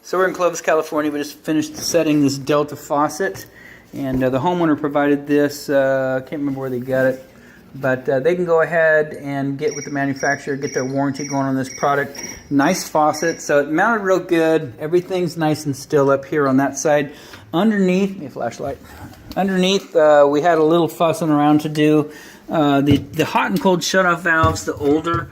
So we're in Clovis, California. We just finished setting this Delta faucet, and the homeowner provided this. I can't remember where they got it, but they can go ahead and get with the manufacturer, get their warranty going on this product. Nice faucet, so it mounted real good. Everything's nice and still up here on that side. Underneath, a flashlight. Underneath, we had a little fussing around to do. The hot and cold shutoff valves, the older,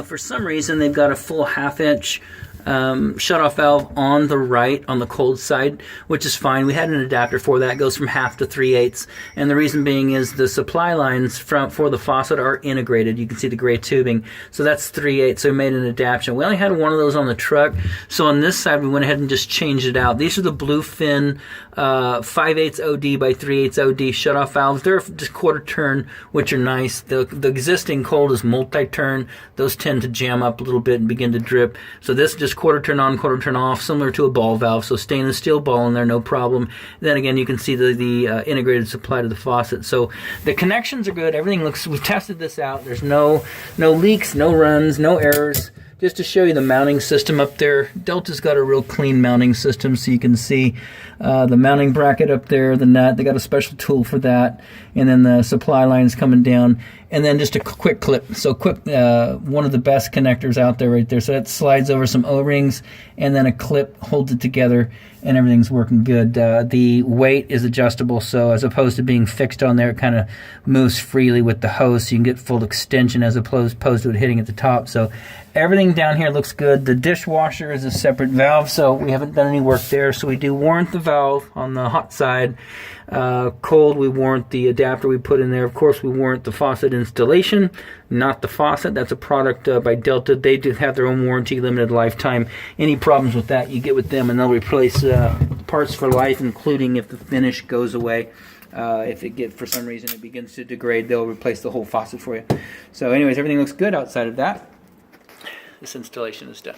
for some reason they've got a full half-inch shutoff valve on the right, on the cold side, which is fine. We had an adapter for that. It goes from 1/2 to 3/8, and the reason being is the supply lines for the faucet are integrated. You can see the gray tubing, so that's 3/8. So we made an adaptation. We only had one of those on the truck, so on this side we went ahead and just changed it out. These are the Bluefin 5/8 OD by 3/8 OD shutoff valves. They're just quarter turn, which are nice. The existing cold is multi-turn. Those tend to jam up a little bit and begin to drip. So this just quarter turn on, quarter turn off, similar to a ball valve. So stainless steel ball in there, no problem. Then again, you can see the integrated supply to the faucet. So the connections are good. Everything looks. We tested this out. There's no leaks, no runs, no errors. Just to show you the mounting system up there, Delta's got a real clean mounting system, so you can see the mounting bracket up there, the nut. They got a special tool for that, and then the supply lines coming down, and then just a quick clip. So quick, one of the best connectors out there right there. So that slides over some O-rings, and then a clip holds it together, and everything's working good. The weight is adjustable, so as opposed to being fixed on there, it kind of moves freely with the hose, so you can get full extension as opposed to it hitting at the top. So everything down here looks good. The dishwasher is a separate valve, so we haven't done any work there. So we do warrant the valve on the hot side. Cold, we warrant the adapter we put in there. Of course, we warrant the faucet installation, not the faucet. That's a product by Delta. They do have their own warranty, limited lifetime. Any problems with that, you get with them, and they'll replace parts for life, including if the finish goes away. If for some reason it begins to degrade, they'll replace the whole faucet for you. So anyways, everything looks good outside of that. This installation is done.